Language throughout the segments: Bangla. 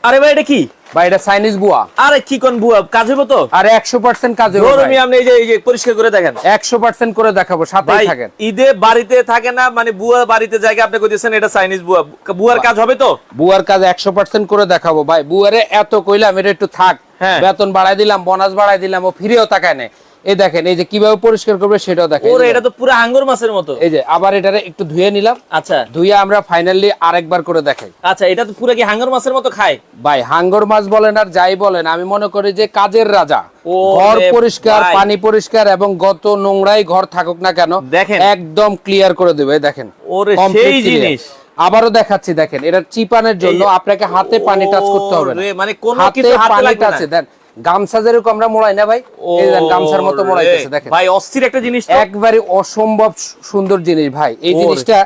আরে ভাই এটা কি? ভাই এটা চাইনিজ বুয়া। আরে কি কোন বুয়া, কাজ হবে তো? আরে 100% কাজ হবে ভাই। আপনি এই যে পরিষ্কার করে দেখেন। 100% করে দেখাবো, সাথেই থাকেন। ঈদে বাড়িতে থাকে না, মানে বুয়া বাড়িতে জায়গা আপনি কইতেছেন এটা চাইনিজ বুয়া। বুয়ার কাজ হবে তো? বুয়ার কাজ 100% করে দেখাবো ভাই। বুয়ারে এত কইলাম এটা একটু থাক, বেতন বাড়াই দিলাম, বোনাস বাড়াই দিলাম, ও ফ্রিও টাকা নেই। এই দেখেন এই যে কিভাবে পরিষ্কার করবে সেটাও দেখেন। ওরে এটা তো পুরো হাঙ্গর মাছের মতো। এই যে আবার এটারে একটু ধুয়ে নিলাম। আচ্ছা, ধুয়ে আমরা ফাইনালি আরেকবার করে দেখাই। আচ্ছা, এটা তো পুরো কি হাঙ্গর মাছের মতো খায়? ভাই হাঙ্গর মাছ বলেন আর যাই বলেন, আমি মনে করি যে কাজের রাজা। ঘর পরিষ্কার, পানি পরিষ্কার এবং গত নোংরাই ঘর থাকুক না কেন দেখেন একদম ক্লিয়ার করে দেবে। দেখেন ওরে সেই জিনিস। আবারও দেখাচ্ছি, দেখেন এটা চিপানের জন্য আপনাকে হাতে পানি টাচ করতে হবে না, মানে কোনো কিছু হাতে লাগবে না। দেন গামছা যেরকম আমরা মোড়াই না ভাই, এই দেখেন গামছার মতো মোড়াইতেছে। দেখেন ভাই অস্থির একটা জিনিস, একবারে অসম্ভব সুন্দর জিনিস ভাই। এই জিনিসটা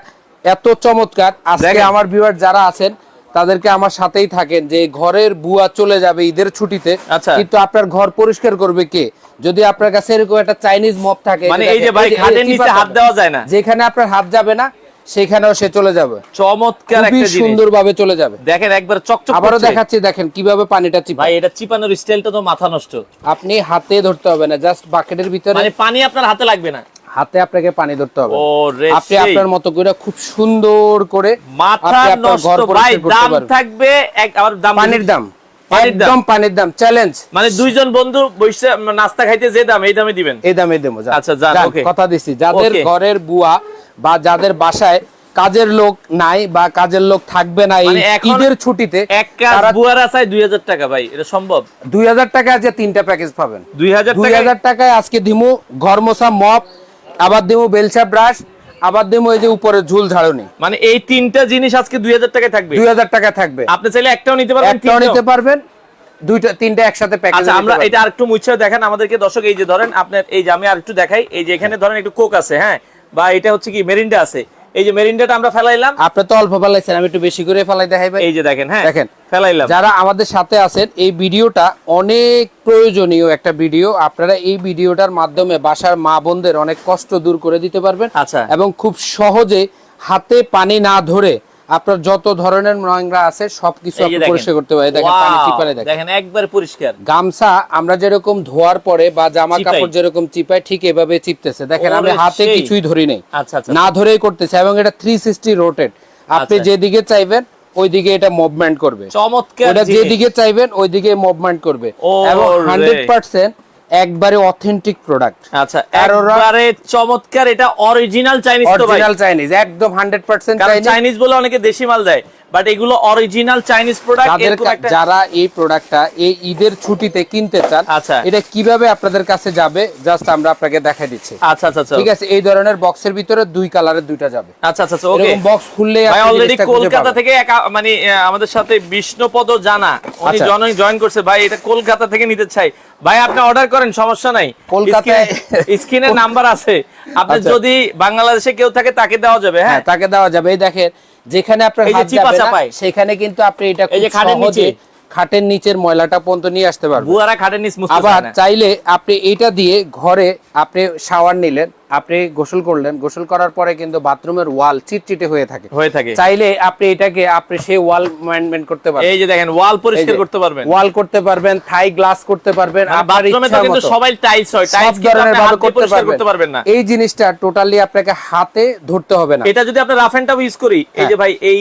এত চমৎকার। আজকে আমার ভিউয়ার যারা আছেন তাদেরকে আমার সাথেই থাকেন, যে ঘরের বুয়া চলে যাবে ঈদের ছুটিতে, কিন্তু আপনার ঘর পরিষ্কার করবে কে? যদি আপনার কাছে এরকম একটা চাইনিজ মপ থাকে, মানে এই যে ভাই খাটের নিচে হাত দেওয়া যায় না, যেখানে আপনার হাত যাবে না সেখানেও সে চলে যাবে। চমৎকার একটা জিনিস, সুন্দরভাবে চলে যাবে। দেখেন একবার চকচক। আবারও দেখাচ্ছি, দেখেন কিভাবে পানিটা চিপায়। ভাই এটা চিপানোর স্টাইলটা তো মাথা নষ্ট। আপনি হাতে ধরতে হবে না, জাস্ট বাকেটের ভিতরে, মানে পানি আপনার হাতে লাগবে না, হাতে আপনাকে পানি ধরতে হবে। ওরে আপনি আপনার মতো করে খুব সুন্দর করে মাথা নষ্ট। ভাই দাম থাকবে আবার দাম, পানির দাম একদম পানির দাম চ্যালেঞ্জ। মানে দুইজন বন্ধু বসে নাস্তা খাইতে যে দাম, এই দামে দিবেন? এই দামে দেবো। আচ্ছা যান, ওকে কথা দিছি। যাদের ঘরের বুয়া বা যাদের বাসায় কাজের লোক নাই বা কাজের লোক থাকবে না এই ঈদের ছুটিতে, এক কাজ বুয়ার আছে 2000 টাকা। ভাই এটা সম্ভব? 2000 টাকা আছে, তিনটা প্যাকেজ পাবেন। 2000 টাকায় আজকে দিমু ঘর মোছা মপ, আবার দিমু বেলচা ব্রাশ, আবার দিমু এই যে উপরে ঝুল ঝাড়ুনি। মানে এই তিনটা জিনিস আজকে 2000 টাকায় থাকবে। 2000 টাকা থাকবে। আপনি চাইলে একটাও নিতে পারবেন, একটাও নিতে পারবেন, দুইটা তিনটা একসাথে প্যাকেজ। আচ্ছা আমরা এটা আরেকটু মুছে দেখেন আমাদেরকে দর্শক। এই যে ধরেন আপনার, এই যে আমি আরেকটু দেখাই, এই যে এখানে ধরেন একটু কোক আছে, হ্যাঁ, বা এটা হচ্ছে কি মেরিন্ডা আছে। এই যে মেরিন্ডাটা আমরা ফেলাইলাম, আপনি তো অল্প ফেলাইছেন, আমি একটু বেশি করে ফেলাই দেখাই ভাই। এই যে দেখেন, হ্যাঁ দেখেন ফেলাইলাম। যারা আমাদের সাথে আছেন, এই ভিডিওটা অনেক প্রয়োজনীয় একটা ভিডিও। আপনারা এই ভিডিওটার মাধ্যমে বাসার মা বোনদের অনেক কষ্ট দূর করে দিতে পারবেন। আচ্ছা, এবং খুব সহজে হাতে পানি না ধরে আপনার যত ধরনের নোংরা আছে সবকিছু আপনি পরিষ্কার করতে পারেন। দেখেন পানি চিপারে, দেখেন একবার পরিষ্কার। গামছা আমরা যেরকম ধোয়ার পরে বা জামা কাপড় যেরকম চিপাই, ঠিক এভাবে চিপতেছে। দেখেন আমি হাতে কিছুই ধরি নাই, না ধরেই করতেছে। এবং এটা 360 রোটেট, আপনি যেদিকে চাইবেন ওইদিকে এটা মুভমেন্ট করবে। চমৎকার। ওটা যেদিকে চাইবেন ওইদিকে মুভমেন্ট করবে। এবং 100% একবারে অথেন্টিক প্রোডাক্ট। আচ্ছা একবারে চমৎকার। এটা অরিজিনাল চাইনিজ তো ভাই? অরিজিনাল চাইনিজ, একদম 100% চাইনিজ। চাইনিজ বলে অনেকে দেশি মাল দেয়, বাট এগুলো অরিজিনাল চাইনিজ প্রোডাক্ট। যারা এই প্রোডাক্টটা এই ঈদের ছুটিতে কিনতে চান, আচ্ছা এটা কিভাবে আপনাদের কাছে যাবে জাস্ট আমরা আপনাকে দেখাই দিচ্ছি। আচ্ছা আচ্ছা ঠিক আছে, এই ধরনের বক্সের ভিতরে দুই কালারের দুইটা যাবে। আচ্ছা আচ্ছা ওকে। এরকম বক্স খুললেই ভাই অলরেডি কলকাতা থেকে মানে আমাদের সাথে বিষ্ণুপদ জানা উনি জয়েন করছে। ভাই এটা কলকাতা থেকে নিতে চাই, ভাই আপনি অর্ডার করেন, সমস্যা নাই। কলকাতায় স্ক্রিনে নাম্বার আছে, আপনি যদি বাংলাদেশে কেউ থাকে তাকে দেওয়া যাবে। হ্যাঁ তাকে দেওয়া যাবে। এই দেখেন যেখানে আপনার হাত যাবে না সেখানে কিন্তু আপনি এটা খুব সহজে খাটের নিচের ময়লাটা পর্যন্ত নিয়ে আসতে পারবেন। বুয়ারা খাটের নিচ মুছতে আবার চাইলে আপনি এটা দিয়ে ঘরে আপনি শাওয়ার নিলেন, আপনি গোসল করলেন, গোসল করার পরে কিন্তু বাথরুমের ওয়াল চিটচিটে হয়ে থাকে। চাইলে আপনি এটাকে আপনি সেই ওয়াল মেইনটেইন করতে পারবেন। এই যে দেখেন ওয়াল পরিষ্কার করতে পারবেন, ওয়াল করতে পারবেন, থাই গ্লাস করতে পারবেন। বাথরুমে তো কিন্তু সবাই টাইলস হয়, টাইলস কি আপনি হাতে পরিষ্কার করতে পারবেন না। এই জিনিসটা টোটালি আপনাকে হাতে ধরতে হবে না। এটা যদি আপনি রাফ এন্ড টাফ ইউজ করি, এই যে ভাই এই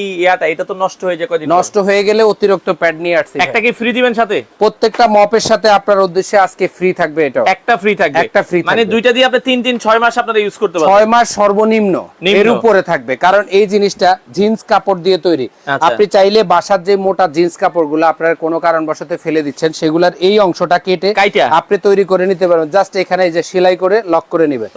এটা তো নষ্ট হয়ে যায় কয়দিন। নষ্ট হয়ে গেলে অতিরিক্ত প্যাড নিয়ে আসছে। একটা কি ফ্রি দিবেন সাথে? প্রত্যেকটা মপের সাথে আপনার উদ্দেশ্যে আজকে ফ্রি থাকবে। এটা একটা ফ্রি থাকবে, একটা ফ্রি। মানে দুইটা দিয়ে আপনি 3-6 মাস আপনারা ইউজ করতে পারবেন। 6 মাস সর্বনিম্ন, এর উপরে থাকবে। কারণ এই জিনিসটা জিন্স কাপড় দিয়ে তৈরি। আপনি চাইলে বাসার যে মোটা জিন্স কাপড়গুলো আপনার কোনো কারণবশত ফেলে দিচ্ছেন, সেগুলোর এই অংশটা কেটে আপনি তৈরি করে নিতে পারবেন। জাস্ট এখানে এই যে সেলাই করে লক করে নেবেন,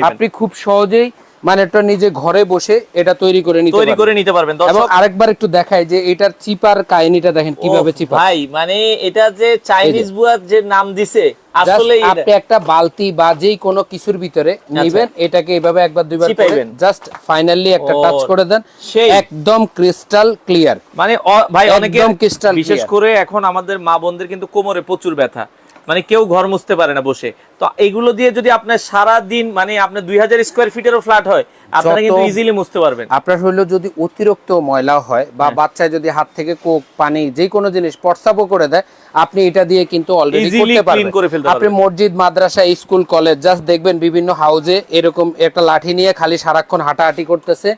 আপনি খুব সহজেই মানে এটা নিজে ঘরে বসে এটা তৈরি করে নিতে পারবেন। এবং আরেকবার একটু দেখাই যে এটার চিপার কাহিনীটা দেখেন কিভাবে চিপা। ভাই মানে এটা যে চাইনিজ বুয়া যে নাম দিছে, আসলে আপনি একটা বালতি বা যেই কোনো কিছুর ভিতরে নেবেন, এটাকে এইভাবে একবার দুইবার করে জাস্ট ফাইনালি একটা টাচ করে দেন, একদম ক্রিস্টাল ক্লিয়ার। মানে ভাই অনেকে বিশেষ করে এখন আমাদের মা বোনদের কিন্তু কোমরে প্রচুর ব্যথা, মানে কেউ ঘর মুছতে পারে না বসে। তো এগুলো দিয়ে যদি আপনার সারা দিন মানে আপনার 2000 স্কয়ার ফিটেরও ফ্ল্যাট হয়, আপনারা কিন্তু ইজিলি মুছতে পারবেন। আপনার হলো যদি অতিরিক্ত ময়লা হয় বা বাচ্চা যদি হাত থেকে কোক পানি যে কোনো জিনিস প্রস্রাবও করে দেয়, আপনি এটা দিয়ে কিন্তু অলরেডি করতে পারবেন। আপনি মসজিদ, মাদ্রাসা, স্কুল, কলেজ জাস্ট দেখবেন বিভিন্ন হাউজে এরকম একটা লাঠি নিয়ে খালি সারাক্ষণ হাঁটাহাঁটি করতেছে।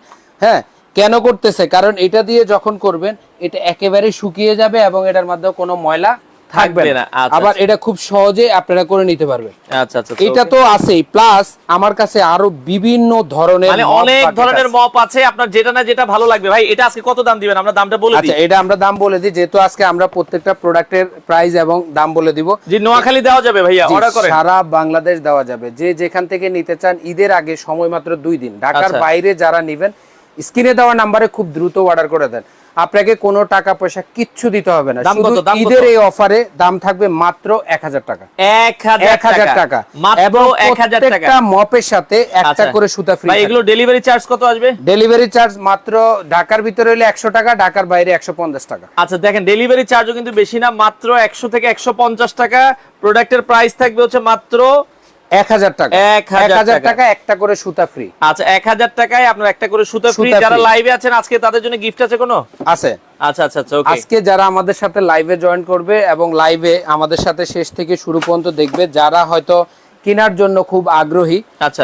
হ্যাঁ, কেন করতেছে? কারণ এটা দিয়ে যখন করবেন এটা একেবারে শুকিয়ে যাবে এবং এটার মধ্যে কোনো ময়লা থাকবে না। আবার এটা খুব সহজে আপনারা করে নিতে পারবেন। আচ্ছা আচ্ছা, এটা তো আছেই, প্লাস আমার কাছে আরো বিভিন্ন ধরনের মানে অনেক ধরনের মপ আছে, আপনার যেটা না যেটা ভালো লাগবে। ভাই এটা আজকে কত দাম দিবেন? আমরা দামটা বলে দিই। আচ্ছা, এটা আমরা দাম বলে দিই, যেহেতু আজকে আমরা প্রত্যেকটা প্রোডাক্টের প্রাইস এবং দাম বলে দিব। জি, নোয়াখালী দেওয়া যাবে ভাইয়া, অর্ডার করেন। সারা বাংলাদেশ দেওয়া যাবে, যে যেখান থেকে নিতে চান। ঈদের আগে সময় মাত্র 2 দিন। ঢাকার বাইরে যারা নেবেন স্ক্রিনে দেওয়া নম্বরে খুব দ্রুত অর্ডার করে দেন। আপনাকে কোনো টাকা পয়সা কিচ্ছু দিতে হবে না। শুধু ঈদের এই অফারে দাম থাকবে মাত্র 1000 টাকা। 1000 টাকা এবং 1000 টাকা মপের সাথে একটা করে সুতা ফ্রি। ভাই এগুলো ডেলিভারি চার্জ কত আসবে? ডেলিভারি চার্জ মাত্র ঢাকার ভিতরে হলে 100 টাকা, ঢাকার বাইরে 150 টাকা। আচ্ছা দেখেন, ডেলিভারি চার্জও কিন্তু বেশি না, মাত্র 100 থেকে 150 টাকা। প্রোডাক্টের প্রাইস থাকবে হচ্ছে মাত্র 1000 টাকা। 1000 টাকা একটা করে সুতা ফ্রি। আচ্ছা, 1000 টাকায় আপনার একটা করে সুতা ফ্রি। যারা লাইভে আছেন আজকে তাদের জন্য গিফট আছে কোনো? আছে। আচ্ছা আচ্ছা আচ্ছা, ওকে। আজকে যারা আমাদের সাথে লাইভে জয়েন করবে এবং লাইভে আমাদের সাথে শেষ থেকে শুরু পর্যন্ত দেখবে, যারা হয়তো কেনার জন্য খুব আগ্রহী,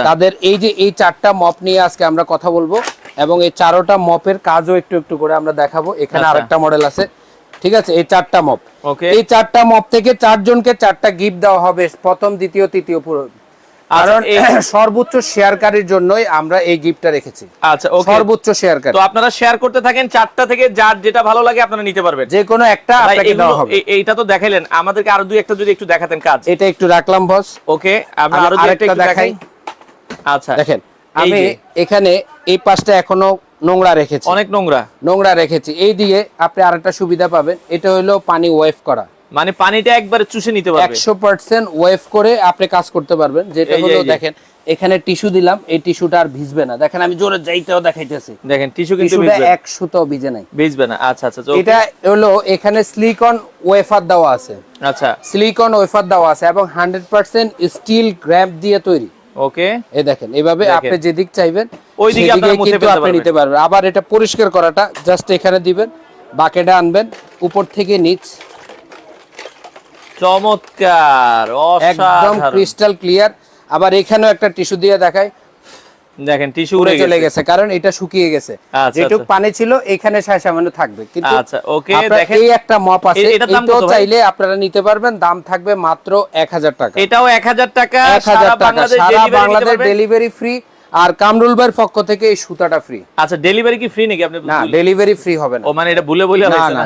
তাদের এই যে এই 4টা মপ নিয়ে আজকে আমরা কথা বলবো এবং এই 4টা মপের কাজও একটু একটু করে আমরা দেখাবো। এখানে আরেকটা মডেল আছে, ঠিক আছে? এই 4টা মপ, এই 4টা মপ থেকে 4 জনকে 4টা গিফট দেওয়া হবে, প্রথম, দ্বিতীয়, তৃতীয়, পুরো। কারণ সর্বোচ্চ শেয়ারকারীর জন্যই আমরা এই গিফটটা রেখেছি। আচ্ছা, ওকে, সর্বোচ্চ শেয়ারকারী। তো আপনারা শেয়ার করতে থাকেন, 4টা থেকে যার যেটা ভালো লাগে আপনারা নিতে পারবেন, যে কোনো একটা আপনাকে দেওয়া হবে। এইটা তো দেখাইলেন, আমাদেরকে আরো দুই একটা যদি একটু দেখাতেন কাজ। এটা একটু রাখলাম বস। ওকে, আমরা আরো দুই একটা দেখাই। আচ্ছা দেখেন, আমি এখানে এই পাশটা এখনো নোংরা রেখেছি, অনেক নোংরা রেখেছি। এই দিকে আপনি আরেকটা সুবিধা পাবেন, এটা হলো পানি ওয়েভ করা, মানে পানিটা একবারে চুষে নিতে পারবে। 100% ওয়েভ করে আপনি কাজ করতে পারবেন। যেটা হলো দেখেন এখানে টিস্যু দিলাম, এই টিস্যুটা আর ভিজবে না। দেখেন আমি জোরে যাইতেও দেখাইতেছি, দেখেন টিস্যু কিন্তু ভিজবে না, এক সুতাও ভিজে না। আচ্ছা আচ্ছা, এটা হলো এখানে সিলিকন ওয়েফার দেওয়া আছে। আচ্ছা, সিলিকন ওয়েফার দেওয়া আছে এবং 100% স্টিল গ্র্যাপ দিয়ে তৈরি। ওকে, এই দেখেন, এইভাবে আপনি যেদিক চাইবেন ওই দিকে আপনি নিতে পারবেন। আবার এটা পরিষ্কার করাটা জাস্ট এখানে দিবেন, বাকেটে আনবেন, উপর থেকে নিচ, চমৎকার, একদম ক্রিস্টাল ক্লিয়ার। আবার এখানেও একটা টিস্যু দিয়ে দেখাই, দেখেন টিস্যু উড়ে চলে গেছে, কারণ এটা শুকিয়ে গেছে। যেটুকু পানি ছিল এখানে সামান্য থাকবে। কিন্তু আচ্ছা, ওকে, দেখেন এই একটা মপ আছে, এটাও চাইলে আপনারা নিতে পারবেন। দাম থাকবে মাত্র 1000 টাকা। এটাও 1000 টাকা, 1000 টাকা, সারা বাংলাদেশ ডেলিভারি ফ্রি। আর কামরুল ভাইয়ের পক্ষ থেকে এই সুতাটা ফ্রি। আচ্ছা, ডেলিভারি কি ফ্রি নাকি? আপনি না, ডেলিভারি ফ্রি হবে না। ও মানে এটা ভুলে বলে হইছে না,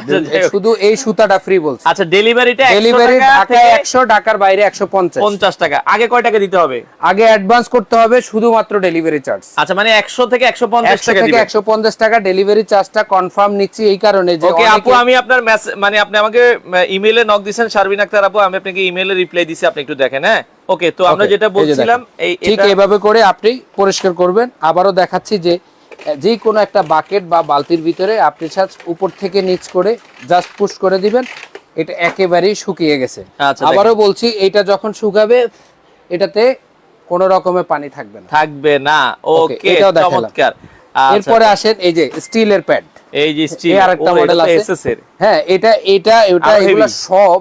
শুধু এই সুতাটা ফ্রি বলছি। আচ্ছা, ডেলিভারিটা 100 টাকা, 100 টাকার বাইরে 150 টাকা। আগে কয় টাকা দিতে হবে? আগে অ্যাডভান্স করতে হবে শুধুমাত্র ডেলিভারি চার্জ। আচ্ছা, মানে 100 থেকে 150 টাকা দিবেন। 150 টাকা ডেলিভারি চার্জটা কনফার্ম নিচ্ছি এই কারণে যে ওকে আপু, আমি আপনার মানে আপনি আমাকে ইমেইলে নক দিবেন শারবিন আক্তার আপু, আমি আপনাকে ইমেইলে রিপ্লাই দিছি, আপনি একটু দেখেন। হ্যাঁ, ওকে। তো আমরা যেটা বলছিলাম ঠিক এইভাবে করে আপনি পরিষ্কার করবেন। আবারও দেখাচ্ছি যে যে কোনো একটা বাকেট বা বালতির ভিতরে আপনি উপর থেকে নিচ করে জাস্ট পুশ করে দিবেন, এটা একেবারেই শুকিয়ে গেছে। আবারও বলছি, এটা যখন শুকাবে এটাতে কোনো রকমের পানি থাকবে না। ওকে, চমৎকার। এরপরে আসেন এই যে স্টিলের প্যাড, এই যে স্টিল আরেকটা মডেল আছে। হ্যাঁ, এটা এগুলা সব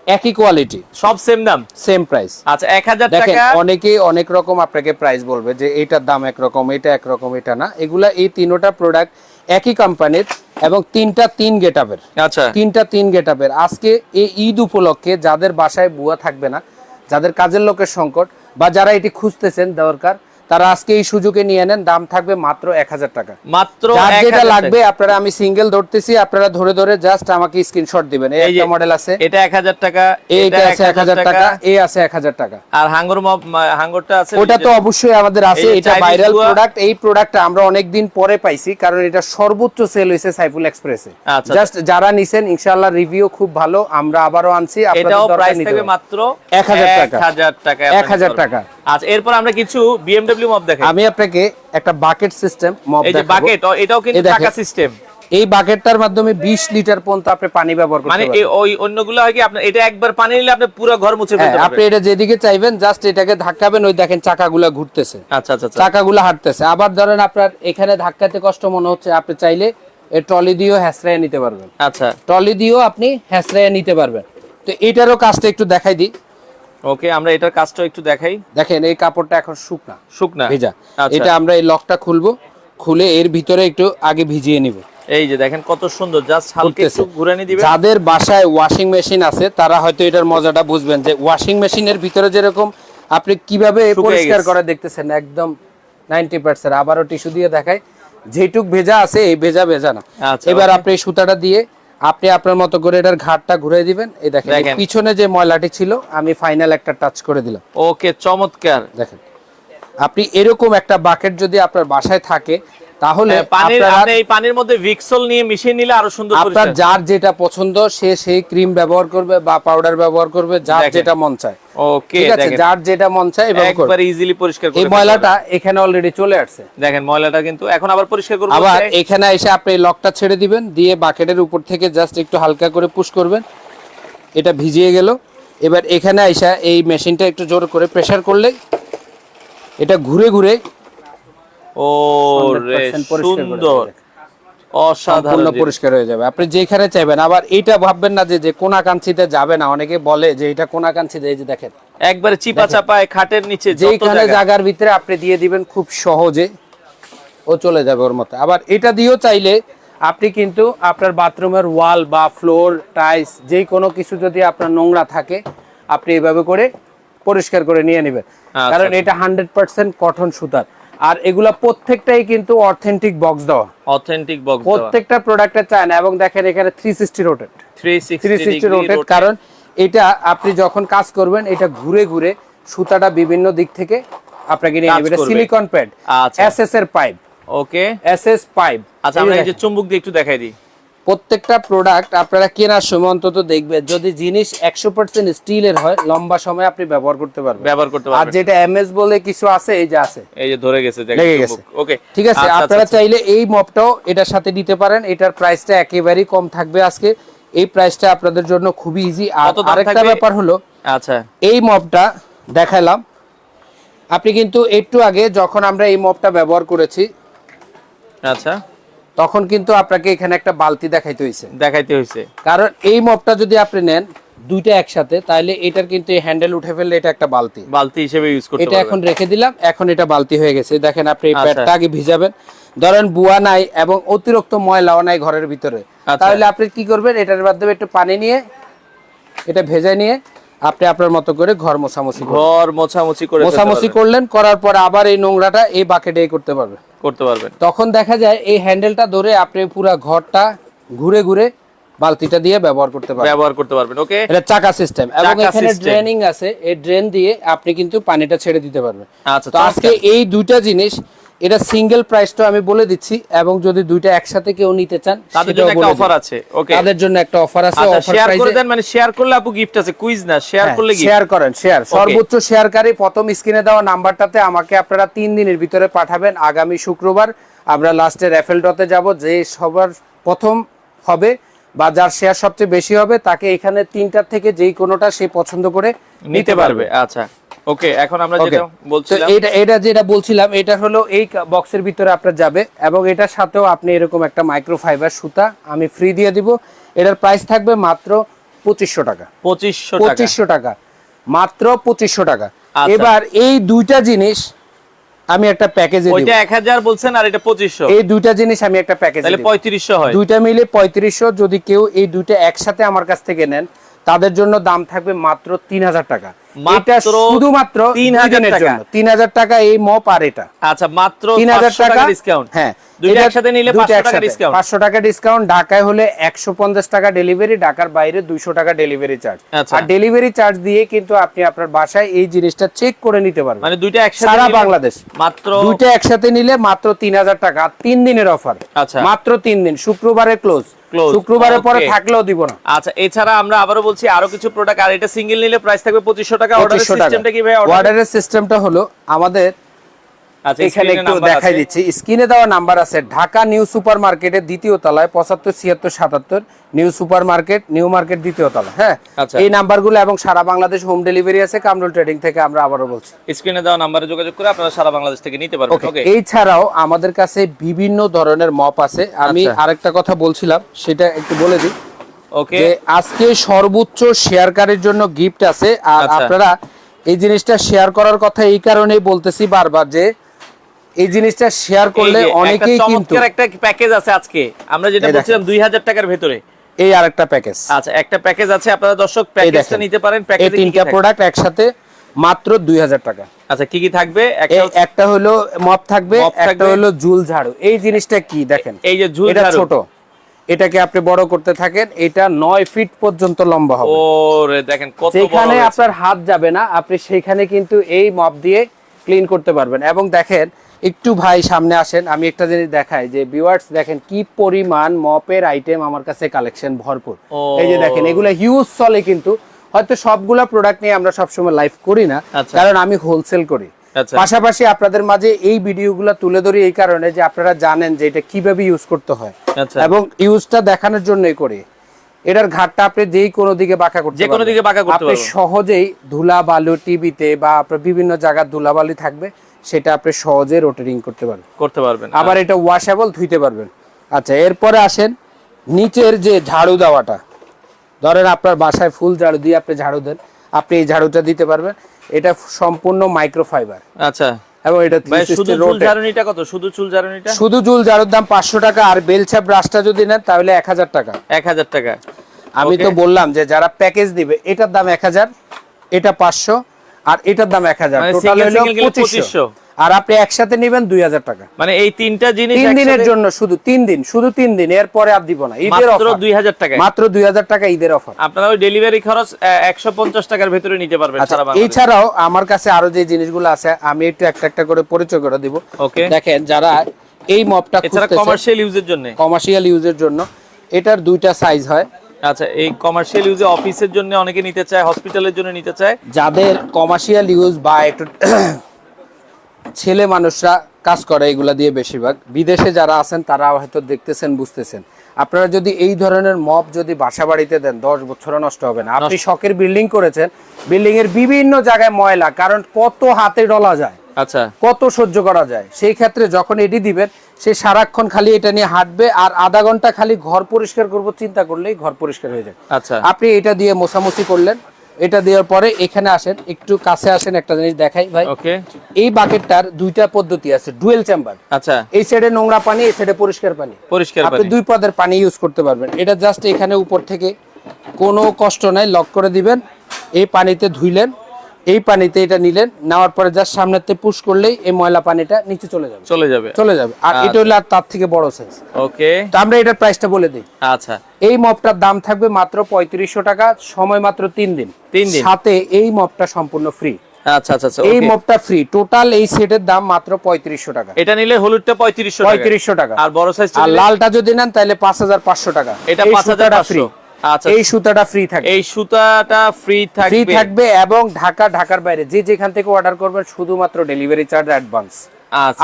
একই কোয়ালিটি, সব সেম দাম, সেম প্রাইস। আচ্ছা, 1000 টাকা। অনেকে অনেক রকম আপনাকে প্রাইস বলবে যে এটার দাম একরকম, এটা একরকম, এটা না। এগুলা এই তিনটা প্রোডাক্ট একই কোম্পানির এবং তিনটা 3 গেটআপের। আচ্ছা, তিনটা 3 গেটআপের। আজকে এই ঈদ উপলক্ষে যাদের বাসায় বুয়া থাকবে না, যাদের কাজের লোকের সংকট বা যারা এটি খুঁজতেছেন দরকার, তারা আজকে এই সুযোগে নিয়ে নেন। দাম থাকবে মাত্র 1000 টাকা। মাত্র যেটা লাগবে আপনারা, আমি সিঙ্গেল ধরতেছি, আপনারা ধরে ধরে জাস্ট আমাকে স্ক্রিনশট দিবেন। এই একটা মডেল আছে, এটা 1000 টাকা, এটা আছে 1000 টাকা, এই আছে 1000 টাকা। আর হাঙ্গরটা আছে, ওটা তো অবশ্যই আমাদের আছে। এটা ভাইরাল প্রোডাক্ট। এই প্রোডাক্টটা আমরা অনেক দিন পরে পাইছি, কারণ এটা সর্বোচ্চ সেল হইছে সাইফুল এক্সপ্রেসে। জাস্ট যারা নিছেন ইনশাআল্লাহ রিভিউ খুব ভালো, আমরা আবারো আনছি। এটাও প্রাইস থাকবে মাত্র 1000 টাকা। 1000 টাকা। আচ্ছা, এরপর আমরা কিছু BMW মপ দেখাই। আমি আপনাকে একটা বাকেট সিস্টেম মপ দেখাবো। এই যে বাকেট, এটাও কিন্তু টাকা সিস্টেম। এই বাকেটটার মাধ্যমে 20 লিটার পর্যন্ত আপনি পানি ব্যবহার করতে মানে পারবেন। ওই অন্যগুলো হয় কি আপনি এটা একবার পানি নিলে আপনি পুরো ঘর মুছে ফেলতে আপনি পারবেন। এটা যেদিকে চাইবেন জাস্ট এটাকে ধাক্কাবেন, ওই দেখেন চাকাগুলো ঘুরতেছে, আচ্ছা আচ্ছা আচ্ছা। চাকাগুলো হাঁটতেছে। আবার ধরেন আপনার এখানে ধাক্কাতে কষ্ট মনে হচ্ছে, আপনি চাইলে এই ট্রলি দিয়েও হ্যাসরাইয়া নিতে পারবেন। আচ্ছা, ট্রলি দিয়েও আপনি হ্যাসরাইয়া নিতে পারবেন। তো এটারও কাজটা একটু দেখাই দিই। ওকে, আমরা এটার কাজটা একটু দেখাই। দেখেন এই কাপড়টা এখন শুকনা ভেজা। আচ্ছা। এটা আমরা এই লকটা খুলবো, খুলে এর ভিতরে একটু আগে ভিজিয়ে নিব। এই যে দেখেন কত সুন্দর, জাস্ট হালকা একটু ঘুরানি দিবেন। যাদের বাসায় ওয়াশিং মেশিন আছে তারা হয়তো এটার মজাটা বুঝবেন, যে ওয়াশিং মেশিনের ভিতরে যেরকম আপনি কিভাবে পরিষ্কার করে দেখতেছেন একদম 90%। আবারও টিস্যু দিয়ে দেখাই, যেটুক ভেজা আছে এই ভেজা না। আচ্ছা, এবার আপনি এই সুতাটা দিয়ে আপনি আপনার মতো করে এটার ঘাটটা ঘুরে দিবেন। এই দেখেন পিছনে যে ময়লাটি ছিল আমি ফাইনাল একটা টাচ করে দিলাম। ওকে, চমৎকার। দেখেন আপনি এরকম একটা বাকেট যদি আপনার বাসায় থাকে তাহলে আপনি এই পানির মধ্যে ভিক্সল নিয়ে মিশিয়ে নিলে আরো সুন্দর পরিষ্কার। আপনার যার যেটা পছন্দ সে সেই ক্রিম ব্যবহার করবে বা পাউডার ব্যবহার করবে, যার যেটা মন চায়। ওকে, ঠিক আছে, যার যেটা মন চায় এভাবে করবে, একবার ইজিলি পরিষ্কার করে। এই ময়লাটা এখানে অলরেডি চলে আসছে, দেখেন ময়লাটা কিন্তু এখন আবার পরিষ্কার করব। আবার এখানে এসে আপনি এই লকটা ছেড়ে দিবেন, দিয়ে বাকেটের উপর থেকে জাস্ট একটু হালকা করে পুশ করবেন, এটা ভিজিয়ে গেল। এবার এখানে এসে এই মেশিনটা একটু জোর করে প্রেসার করলে এটা ঘুরে ঘুরে ও রে সুন্দর, অসাধারণ পরিষ্কার হয়ে যাবে। আপনি যেখানে চাইবেন। আবার এটা ভাববেন না যে কোনাকাঞ্চিতে যাবে না, অনেকে বলে যে এটা কোনাকাঞ্চিতে। এই যে দেখেন একবারে চিপা চাপায় খাটের নিচে যেখানে জায়গার ভিতরে আপনি দিয়ে দিবেন খুব সহজে ও চলে যাবে ওর মতো। আবার এটা দিয়েও চাইলে আপনি কিন্তু আপনার বাথরুমের ওয়াল বা ফ্লোর টাইলস যে কোনো কিছু যদি আপনার নোংরা থাকে আপনি এইভাবে করে পরিষ্কার করে নিয়ে নেবেন। কারণ এটা 100% কটন সুতার, আর এগুলা প্রত্যেকটাই কিন্তু অথেন্টিক বক্স দেওয়া, অথেন্টিক বক্স দেওয়া প্রত্যেকটা প্রোডাক্টে চায় না। এবং দেখেন এখানে 360 রোটেট, 360 রোটেট। কারণ এটা আপনি যখন কাজ করবেন এটা ঘুরে ঘুরে সুতাটা বিভিন্ন দিক থেকে আপনাকে নিয়ে নেবে। এটা সিলিকন প্যাড, এসএস এর পাইপ। ওকে, এসএস পাইপ। আচ্ছা, আমরা এই যে চুম্বক দিয়ে একটু দেখাই দিই। প্রত্যেকটা প্রোডাক্ট আপনারা কেনার সময় অন্তত দেখবেন যদি জিনিস 100% স্টিলের হয় লম্বা সময় আপনি ব্যবহার করতে পারবেন। আর যেটা এমএস বলে কিছু আছে, এই যে আছে, এই যে ধরে গেছে, লেগে গেছে। ওকে, ঠিক আছে, আপনারা চাইলে এই মপটাও এটার সাথে নিতে পারেন। এটার প্রাইসটা একেবারেই কম থাকবে আজকে। এই প্রাইসটা আপনাদের জন্য খুবই ইজি। আর আরেকটা ব্যাপার হলো, আচ্ছা এই মপটা দেখালাম, আপনি কিন্তু একটু আগে যখন আমরা এই মপটা ব্যবহার করেছি, আচ্ছা, তখন কিন্তু আপনাকে এখানে একটা বালতি দেখাইতে হয়েছে। কারণ এই মপটা যদি আপনি নেন দুইটা একসাথে, তাহলে এটার কিন্তু এই হ্যান্ডেল উঠে ফেললে এটা একটা বালতি হিসেবে ইউজ করতে পারবেন। এটা এখন রেখে দিলাম, এখন এটা বালতি হয়ে গেছে। দেখেন আপনি এই প্যাডটা আগে ভিজাবেন, ধরেন বুয়া নাই এবং অতিরিক্ত ময়লাও নাই ঘরের ভিতরে, তাহলে আপনি কি করবেন, এটার মাধ্যমে একটু পানি নিয়ে এটা ভেজায় নিয়ে আপনি আপনার মতো করে ঘর মোছামুছি করলেন। করার পর আবার এই নোংরাটা এই বাকেটে করতে পারবেন। তখন দেখা যায় এই হ্যান্ডেলটা ধরে আপনি পুরো ঘরটা ঘুরে ঘুরে বালতিটা দিয়ে ব্যবহার করতে পারবেন। ওকে, এটা চাকা সিস্টেম এবং এখানে ড্রেনিং আছে, এই ড্রেন দিয়ে আপনি কিন্তু পানিটা ছেড়ে দিতে পারবেন। আচ্ছা, তো আজকে এই দুইটা জিনিস, এটা সিঙ্গেল প্রাইসটা আমি বলে দিচ্ছি, এবং যদি দুইটা একসাথে কেউ নিতে চান তাদের জন্য একটা অফার আছে। ওকে, তাদের জন্য একটা অফার আছে। অফার শেয়ার করে দেন, মানে শেয়ার করলে আপু গিফট আছে, কুইজ না, শেয়ার করলে গিফট। শেয়ার করেন, সর্বোচ্চ শেয়ারকারী প্রথম স্ক্রিনে দেওয়া নাম্বারটাতে আমাকে আপনারা 3 দিনের ভিতরে পাঠাবেন। আগামী শুক্রবার আমরা লাস্টে রেফেল ডতে যাব, যে সবার প্রথম হবে বা যার শেয়ার সবচেয়ে বেশি হবে তাকে এখানে 3টার থেকে যেই কোনোটা সে পছন্দ করে নিতে পারবে। আচ্ছা, ওকে, এখন আমরা যেটা বলছিলাম, এটা যেটা বলছিলাম, এটা হলো এই বক্সের ভিতরে আপনার যাবে, এবং এটার সাথেও আপনি এরকম একটা মাইক্রোফাইবার সুতা আমি ফ্রি দিয়ে দিব। এটার প্রাইস থাকবে মাত্র 2500 টাকা। 2500 টাকা, মাত্র 2500 টাকা। এবার এই দুইটা জিনিস আমি একটা প্যাকেজে দিব। ওইটা 1000 বলছেন আর এটা 2500, এই দুইটা জিনিস আমি একটা প্যাকেজে দিব, তাহলে 3500 হয়। দুইটা মিলে 3500। যদি কেউ এই দুইটা একসাথে আমার কাছ থেকে নেন তাদের জন্য দাম থাকবে মাত্র 3000 টাকা। এটা শুধুমাত্র 3000 টাকা এই মপ আর এটা। আচ্ছা, মাত্র 3000 টাকা ডিসকাউন্ট। হ্যাঁ, দুইটা একসাথে নিলে 500 টাকা ডিসকাউন্ট। 500 টাকা ডিসকাউন্ট। ঢাকায় হলে 150 টাকা ডেলিভারি, ঢাকার বাইরে 200 টাকা ডেলিভারি চার্জ। আর ডেলিভারি চার্জ দিয়ে কিন্তু আপনি আপনার বাসায় এই জিনিসটা চেক করে নিতে পারবেন। মানে দুইটা একসাথে সারা বাংলাদেশ মাত্র, দুইটা একসাথে নিলে মাত্র 3000 টাকা। 3 দিনের অফার। আচ্ছা, মাত্র 3 দিন, শুক্রবারে ক্লোজ, শুক্রবারের পরে থাকলেও দিব না। আচ্ছা, এছাড়া আমরা আবারো বলছি আরো কিছু প্রোডাক্ট, আর এটা সিঙ্গেল নিলে প্রাইস থাকবে 2500 টাকা। অর্ডারের সিস্টেমটা কি ভাই? অর্ডারের সিস্টেমটা হলো আমাদের আচ্ছা, এখানে স্ক্রিনে একটু নাম্বার দেখাই আছে। দিচ্ছি, স্ক্রিনে দেওয়া নাম্বার আছে। ঢাকা নিউ সুপার মার্কেটের দ্বিতীয় তলায় 757677 new super market, new market দ্বিতীয় তলা। হ্যাঁ, আচ্ছা। এই নাম্বারগুলো এবং সারা বাংলাদেশ হোম ডেলিভারি আছে কামরুল ট্রেডিং থেকে। আমরা আবারও বলছি, স্ক্রিনে দেওয়া নাম্বারে যোগাযোগ করে আপনারা সারা বাংলাদেশ থেকে নিতে পারবেন। ওকে, এই ছাড়াও আমাদের কাছে বিভিন্ন ধরনের মপ আছে। আমি আচ্ছা। আরেকটা কথা বলছিলাম, সেটা একটু বলে দিই। ওকে, যে আজকে সর্বোচ্চ শেয়ারকারীর জন্য গিফট আছে। আর আচ্ছা। আপনারা এই জিনিসটা শেয়ার করার কথা এই কারণেই বলতেছি বারবার, যে এই জিনিসটা শেয়ার করলে অনেকেই কিন্তু চমৎকার একটা প্যাকেজ আছে আজকে, আমরা যেটা বলছিলাম 2000 টাকার ভিতরে এই আরেকটা প্যাকেজ। আচ্ছা, একটা প্যাকেজ আছে, আপনারা দর্শক প্যাকেজটা নিতে পারেন। এই প্যাকেজে তিনটা প্রোডাক্ট একসাথে মাত্র 2000 টাকা। আচ্ছা, কি কি থাকবে? একটা হলো মপ থাকবে, একটা হলো ঝুল ঝাড়ু। এই জিনিসটা কি দেখেন, এই যে ঝুল এটা ঝাড়ু, ছোট, এটাকে আপনি বড় করতে থাকেন, এটা 9 ফিট পর্যন্ত লম্বা হবে। ওরে দেখেন কত বড়। যেখানে আপনার হাত যাবে না, আপনি সেখানে কিন্তু এই মপ দিয়ে ক্লিন করতে পারবেন। এবং দেখেন, একটু ভাই সামনে আসেন, আমি একটা জিনিস দেখাই, যে ভিউয়ার্স দেখেন কি পরিমাণ মপের আইটেম আমার কাছে কালেকশন ভরপুর। এই যে দেখেন, এগুলো হিউজ চলে, কিন্তু হয়তো সবগুলা প্রোডাক্ট নিয়ে আমরা সবসময় লাইভ করি না, কারণ আমি হোলসেল করি। পাশাপাশি আপনাদের মাঝে এই ভিডিওগুলো তুলে ধরি এই কারণে যে আপনারা জানেন যে এটা কিভাবে ইউজ করতে হয়, এবং ইউজটা দেখানোর জন্যই করি। এটার ঘাটটা আপনি যেই কোনো দিকে বাঁকা করতে পারবেন, যে কোনো দিকে বাঁকা করতে পারবেন। আপনি সহজেই ধুলা বালু টিভিতে বা আপনার বিভিন্ন জায়গায় ধুলাবালি থাকবে, সেটা আপনি সহজে রোটেটিং করতে পারবেন। আবার এটা ওয়াশেবল, ধুইতে পারবেন। আচ্ছা, এরপরে আসেন নিচের যে ঝাড়ু দেওয়াটা। ধরেন আপনার বাসায় ফুল ঝাড়ু দিয়ে আপনি ঝাড়ু দেন, আপনি এই ঝাড়ুটা দিতে পারবেন। এটা সম্পূর্ণ মাইক্রোফাইবার। আচ্ছা, এবং এটা শুধু চুল ঝাড়ুনিটা কত? শুধু চুল ঝাড়ুনিটা, শুধু চুল ঝাড়ুর দাম 500 টাকা। আর বেলছা ব্রাশটা যদি নেন তাহলে 1000 টাকা। 1000 টাকা। আমি তো বললাম যে যারা প্যাকেজ দিবে, এটার দাম 1000, এটা 500, আর এটার দাম 1000, টোটাল হলো 2500। আর আপনি একসাথে নেবেন 2000 টাকা। মানে এই তিনটা জিনিস 3 দিনের জন্য, শুধু 3 দিন, শুধু 3 দিন, এরপরে আর দিব না। ঈদের অফার, মাত্র 2000 টাকা, মাত্র 2000 টাকা ঈদের অফার। আপনারা ওই ডেলিভারি খরচ 150 টাকার ভিতরে নিতে পারবেন সারা বাংলাদেশে। এছাড়াও আমার কাছে আরো যে জিনিসগুলো আছে, আমি একটু একটা একটা করে পরিচয় করে দিব। ওকে, দেখেন, যারা এই মপটা খুঁজতেছেন কমার্শিয়াল ইউজের জন্য, কমার্শিয়াল ইউজের জন্য, এটার দুইটা সাইজ হয়। আচ্ছা, এই কমার্শিয়াল ইউজে অফিসের জন্য অনেকে নিতে চায়, হসপিটালের জন্য নিতে চায়। যাদের কমার্শিয়াল ইউজ বা একটু ছেলে মানুষরা কাজ করে এগুলা দিয়ে, বেশিরভাগ বিদেশে যারা আছেন তারা হয়তো দেখতেছেন, বুঝতেছেন। আপনারা যদি এই ধরনের মপ যদি বাসা বাড়িতে দেন, 10 বছরও নষ্ট হবে না। আপনি শখের বিল্ডিং করেছেন, বিল্ডিং এর বিভিন্ন জায়গায় ময়লা, কারণ কত হাতে ডলা যায়, আচ্ছা, কত সহ্য করা যায়। সেই ক্ষেত্রে যখন এটি দিবেন, সে সারাক্ষণ খালি এটা নিয়ে হাঁটবে, আর আধা ঘন্টা খালি ঘর পরিষ্কার করবো চিন্তা করলেই ঘর পরিষ্কার হয়ে যায়। আচ্ছা, আপনি এটা দিয়ে মোছামুছি করলেন, এটা দেওয়ার পরে এখানে আসেন, একটু কাছে আসেন, একটা জিনিস দেখাই ভাই। ওকে, এই বাকেটটার দুইটা পদ্ধতি আছে, ডুয়েল চেম্বার। আচ্ছা, এই সাইডে নোংরা পানি, এই সাইডে পরিষ্কার পানি। আপনি দুই পদের পানি ইউজ করতে পারবেন। এটা জাস্ট এখানে উপর থেকে কোনো কষ্ট নাই, লক করে দিবেন, এই পানিতে ধুইলেন, এই পানিতে এটা নিলেন, নেওয়ার পরে জাস্ট সামনেতে পুশ করলেই এই ময়লা পানিটা নিচে চলে যাবে। আর এটা হলো আর তার থেকে বড় সাইজ। ওকে, তো আমরা এটার প্রাইসটা বলে দিই। আচ্ছা, এই মপটার দাম থাকবে মাত্র 3500 টাকা, সময় মাত্র 3 দিন। সাথে এই মপটা সম্পূর্ণ ফ্রি। আচ্ছা আচ্ছা আচ্ছা, এই মপটা ফ্রি। টোটাল এই সেটের দাম মাত্র 3500 টাকা। এটা নিলে হলুদটা 3500 টাকা। আর বড় সাইজটা আর লালটা যদি নেন তাহলে 5500 টাকা। এটা 5500 ফ্রি। আচ্ছা, এই সুতাটা ফ্রি থাকবে। এই সুতাটা ফ্রি থাকবে এবং ঢাকার বাইরে যে যেখান থেকে অর্ডার করবেন, শুধুমাত্র ডেলিভারি চার্জ অ্যাডভান্স,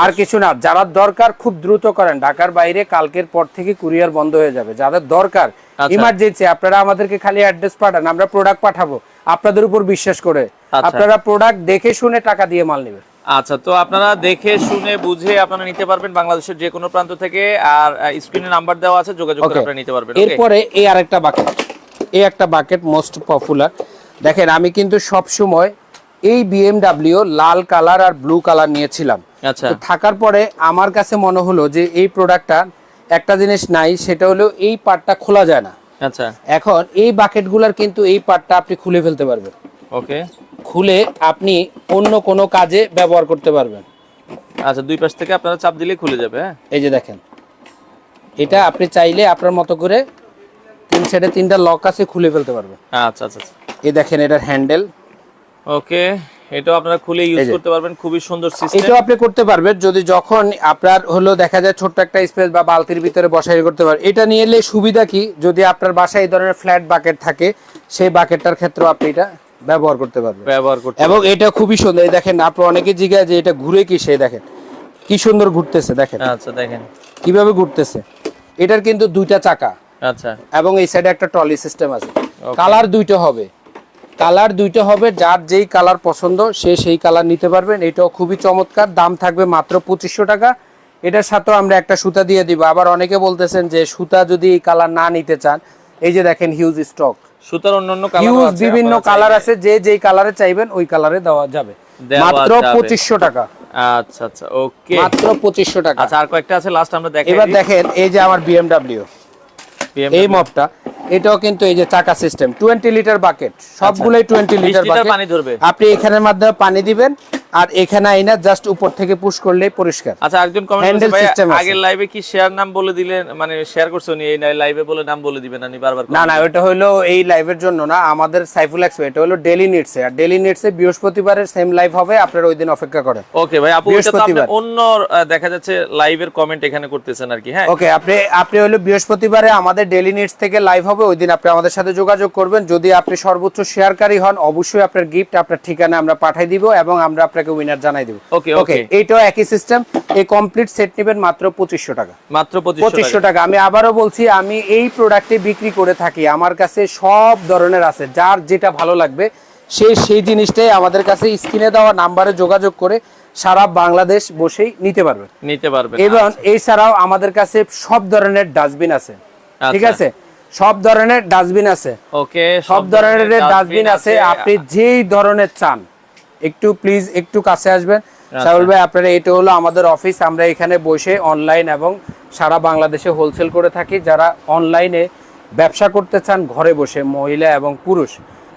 আর কিছু না। যারা দরকার খুব দ্রুত করেন, ঢাকার বাইরে কালকের পর থেকে কুরিয়ার বন্ধ হয়ে যাবে। যাদের দরকার ইমার্জেন্সি, আপনারা আমাদেরকে খালি অ্যাড্রেস পাঠান, আমরা প্রোডাক্ট পাঠাবো আপনাদের উপর বিশ্বাস করে। আপনারা প্রোডাক্ট দেখে শুনে টাকা দিয়ে মাল নেবেন। আচ্ছা, তো আপনারা দেখে শুনে বুঝে আপনারা নিতে পারবেন বাংলাদেশের যে কোনো প্রান্ত থেকে। আর স্ক্রিনে নাম্বার দেওয়া আছে, যোগাযোগ করে আপনারা নিতে পারবেন। এরপরে এই আরেকটা বাকেট, এই একটা বাকেট মোস্ট পপুলার। দেখেন, আমি কিন্তু সব সময় এই BMW লাল কালার আর ব্লু কালার নিয়েছিলাম। আচ্ছা, থাকার পরে আমার কাছে মনে হলো যে এই প্রোডাক্টটা একটা জিনিস নাই, সেটা হলো এই পার্টটা খোলা যায় না। আচ্ছা, এখন এই বাকেটগুলোর কিন্তু এই পার্টটা আপনি খুলে ফেলতে পারবেন। ওকে, খুলে আপনি অন্য কোনো কাজে ব্যবহার করতে পারবেন। আচ্ছা, দুই পাশ থেকে আপনারা চাপ দিলেই খুলে যাবে। হ্যাঁ, এই যে দেখেন, এটা আপনি চাইলে আপনার মতো করে 3 সাইডে 3টা লক আছে, খুলে ফেলতে পারবেন। আচ্ছা আচ্ছা, এই দেখেন এটার হ্যান্ডেল। ওকে, এটাও আপনারা খুলে ইউজ করতে পারবেন, খুবই সুন্দর সিস্টেম। এটাও আপনি করতে পারবেন যদি যখন আপনার হলো দেখা যায় ছোট্ট একটা স্পেস বা বালতির ভিতরে বসাই করতে পারবেন। এটা নিয়ে এলে সুবিধা কি, যদি আপনার বাসায় এই ধরনের ফ্ল্যাট বাকেট থাকে, সেই বাকেটটার ক্ষেত্রে আপনি এটা ব্যবহার করতে পারবেন। এবং এটা খুবই সুন্দর। দেখেন, আপনি অনেকে জিজ্ঞাসা যে এটা ঘুরে কি, সেই দেখেন কি সুন্দর ঘুরতেছে দেখেন। আচ্ছা দেখেন কিভাবে ঘুরতেছে। এটার কিন্তু দুইটা চাকা, আচ্ছা, এবং এই সাইডে একটা ট্রলি সিস্টেম আছে। কালার দুইটা হবে, কালার দুইটা হবে, যার যেই কালার পছন্দ সে সেই কালার নিতে পারবেন। এটাও খুবই চমৎকার, দাম থাকবে মাত্র 2500 টাকা। এটার সাথেও আমরা একটা সুতা দিয়ে দিব। আবার অনেকে বলতেছেন যে সুতা যদি এই কালার না নিতে চান, এই যে দেখেন হিউজ স্টক সুতার অন্যান্য কালার হিউজ আছে, বিভিন্ন কালার আছে, যে যেই কালারে চাইবেন ওই কালারে দেওয়া যাবে মাত্র 2500 টাকা। আচ্ছা আচ্ছা ওকে, মাত্র 2500 টাকা। আচ্ছা আর কয়েকটা আছে লাস্ট আমরা দেখাই। এবার দেখেন এই যে আমার BMW এই মপটা, এটাও কিন্তু এই যে চাকা সিস্টেম 20 লিটার বাকেট, সবগুলাই 20 লিটার বাকেট। পানি ধরবে, আপনি এখানের মাধ্যমে পানি দিবেন আর এখানে আইনা জাস্ট উপর থেকে পুশ করলেই পরিষ্কার। আচ্ছা একজন কমেন্ট করছে ভাই আগের লাইভে কি শেয়ার নাম বলে দিলেন, মানে শেয়ার করছে উনি, এই লাইভে বলে নাম বলে দিবেন না বারবার? না না, ওটা হলো এই লাইভের জন্য না, আমাদের সাইফুল এক্স, এটা হলো ডেইলি নিডস এ, আর ডেইলি নিডস এ বৃহস্পতিবারের সেম লাইভ হবে, আপনারা ওই দিন অপেক্ষা করেন। ওকে ভাই, আপু এটা তো আপনি অন্য দেখা যাচ্ছে লাইভের কমেন্ট এখানে করতেছেন আর কি। হ্যাঁ ওকে, আপনি হলো বৃহস্পতিবারে আমাদের ডেইলি নিডস থেকে লাইভ হবে, ওই দিন আপনি আমাদের সাথে যোগাযোগ করবেন। যদি আপনি সর্বোচ্চ শেয়ারকারী হন, অবশ্যই আপনার গিফট আপনার ঠিকানা আমরা পাঠিয়ে দিব এবং আমরা আপনাকে উইনার জানাই দেব। ওকে ওকে, এইটাও একই সিস্টেম। এই কমপ্লিট সেট নেবেন মাত্র 2500 টাকা। মাত্র 2500 টাকা। আমি আবারও বলছি, আমি এই প্রোডাক্টে বিক্রি করে থাকি, আমার কাছে সব ধরনের আছে, যার যেটা ভালো লাগবে সেই জিনিসটাই আমাদের কাছে স্ক্রিনে দেওয়া নাম্বারে যোগাযোগ করে সারা বাংলাদেশ বসেই নিতে পারবে। এবং এছাড়াও আমাদের কাছে সব ধরনের ডাস্টবিন আছে, ঠিক আছে? সব ধরনের ডাস্টবিন আছে, ওকে, সব ধরনের ডাস্টবিন আছে। আপনি যেই ধরনের চান, একটু প্লিজ একটু কাছে আসবেন সাহুল ভাই। আপনারা, এটা হলো আমাদের অফিস, আমরা এখানে বসে অনলাইন এবং সারা বাংলাদেশে হোলসেল করে থাকি। যারা অনলাইনে ব্যবসা করতে চান ঘরে বসে, মহিলা এবং পুরুষ,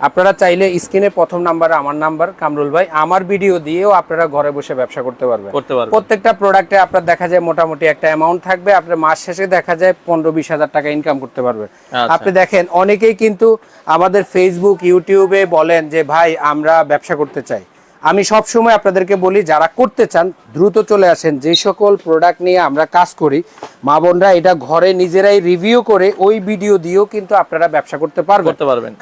আপনারা চাইলে স্ক্রিনে প্রথম নাম্বারে আমার নাম্বার কামরুল ভাই, আমার ভিডিও দিয়েও আপনারা ঘরে বসে ব্যবসা করতে পারবেন। প্রত্যেকটা প্রোডাক্টে আপনার দেখা যায় মোটামুটি একটা অ্যামাউন্ট থাকবে, আপনার মাস শেষে দেখা যায় 15-20 হাজার টাকা ইনকাম করতে পারবেন। আপনি দেখেন অনেকেই কিন্তু আমাদের ফেসবুক ইউটিউবে বলেন যে ভাই আমরা ব্যবসা করতে চাই। আমি সব সময় আপনাদেরকে বলি, যারা করতে চান দ্রুত চলে আসেন। যে সকল প্রোডাক্ট নিয়ে আমরা কাজ করি, মা বোনরা এটা ঘরে নিজেরাই রিভিউ করে ওই ভিডিও দিয়েও কিন্তু আপনারা ব্যবসা করতে পারবেন।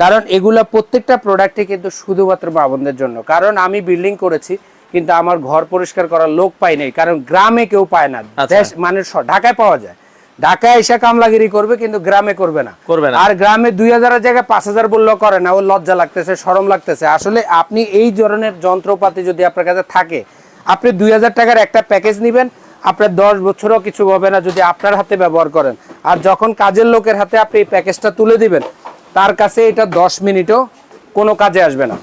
কারণ এগুলা প্রত্যেকটা প্রোডাক্টে কিন্তু শুধুমাত্র মা বোনদের জন্য। কারণ আমি বিল্ডিং করেছি কিন্তু আমার ঘর পরিষ্কার করার লোক পাই নাই, কারণ গ্রামে কেউ পায় না। দেশ মানে ঢাকায় পাওয়া যায়, ঢাকায় এসে কামলাগিরি করবে কিন্তু গ্রামে করবে না। আর গ্রামে 2000 জায়গায় 5000 বললেও করে না, ও লজ্জা লাগতেছে, শরম লাগতেছে। আসলে আপনি এই ধরনের যন্ত্রপাতি যদি আপনার কাছে থাকে, আপনি 2000 টাকার একটা প্যাকেজ নেবেন, আপনার 10 বছরও কিছু হবে না যদি আপনার হাতে ব্যবহার করেন। আর যখন কাজের লোকের হাতে আপনি এই প্যাকেজটা তুলে দিবেন, তার কাছে এটা 10 মিনিটও কোনো কাজে আসবে না।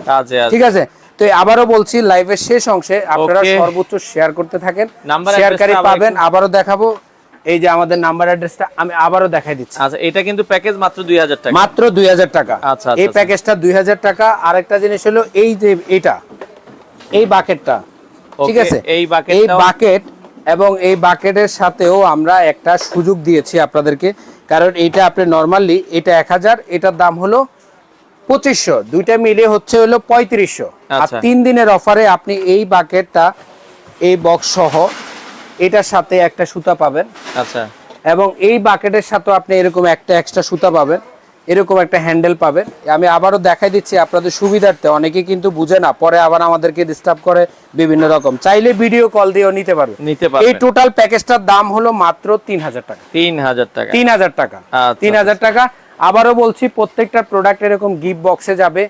ঠিক আছে? তো আবারও বলছি, লাইভের শেষ অংশে আপনারা সর্বোচ্চ শেয়ার করতে থাকেন, শেয়ারকারী পাবেন। আবারও দেখাবো, এই যে আমাদের নাম্বার অ্যাড্রেসটা আমি আবারও দেখাই দিচ্ছি। আচ্ছা, এটা কিন্তু প্যাকেজ মাত্র 2000 টাকা, মাত্র 2000 টাকা। আচ্ছা, এই প্যাকেজটা 2000 টাকা। আরেকটা জিনিস হলো এই যে এই বাকেটটা, ঠিক আছে? এই বাকেট এবং এই বাকেটের সাথেও আমরা একটা সুযোগ দিয়েছি আপনাদেরকে, কারণ এইটা আপনি নরমালি এটা 1000, এটার দাম হলো 2500, দুইটা মিলে হচ্ছে হলো 3500। আর 3 দিনের অফারে আপনি এই বাকেটটা, এই বক্স সহ এটার সাথে একটা সুতা পাবেন। আচ্ছা, এবং এই বাকেটের সাথে আপনি এরকম একটা এক্সট্রা সুতা পাবেন, এরকম একটা হ্যান্ডেল পাবেন। আমি আবারও দেখাই দিচ্ছি আপনাদের সুবিধার্থে, অনেকে কিন্তু বুঝে না, পরে আবার আমাদেরকে ডিস্টার্ব করে বিভিন্ন রকম। চাইলে ভিডিও কল দিয়েও নিতে পারবে। এই টোটাল প্যাকেজটার দাম হলো মাত্র 3000 টাকা। 3000 টাকা, 3000 টাকা, 3000 টাকা। আবারও বলছি, প্রত্যেকটা প্রোডাক্ট এরকম গিফট বক্সে যাবে,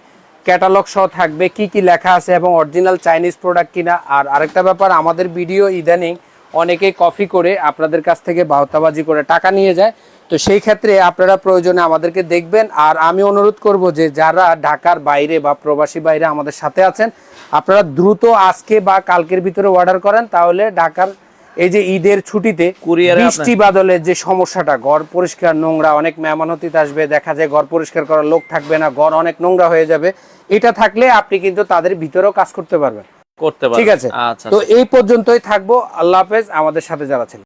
ক্যাটালগ সহ থাকবে, কি কি লেখা আছে এবং অরিজিনাল চাইনিজ প্রোডাক্ট কিনা। আর আরেকটা ব্যাপার, আমাদের ভিডিও ইদানিং অনেকেই কপি করে আপনাদের কাছ থেকে বাহতাবাজি করে টাকা নিয়ে যায়। তো সেই ক্ষেত্রে আপনারা প্রয়োজনে আমাদেরকে দেখবেন। আর আমি অনুরোধ করব যে যারা ঢাকার বাইরে বা প্রবাসী বাইরে আমাদের সাথে আছেন, আপনারা দ্রুত আজকে বা কালকের ভিতরে অর্ডার করেন, তাহলে ঢাকার এই যে ঈদের ছুটিতে বৃষ্টি বাদলে যে সমস্যাটা, ঘর পরিষ্কার নোংরা, অনেক মেহমান অতিথি আসবে, দেখা যায় ঘর পরিষ্কার করার লোক থাকবে না, ঘর অনেক নোংরা হয়ে যাবে। এটা থাকলে আপনি কিন্তু তাদের ভিতরেও কাজ করতে পারবেন। ঠিক আছে? তো এই পর্যন্তই থাকবো। আল্লাহ হাফেজ। আমাদের সাথে যারা ছিলেন।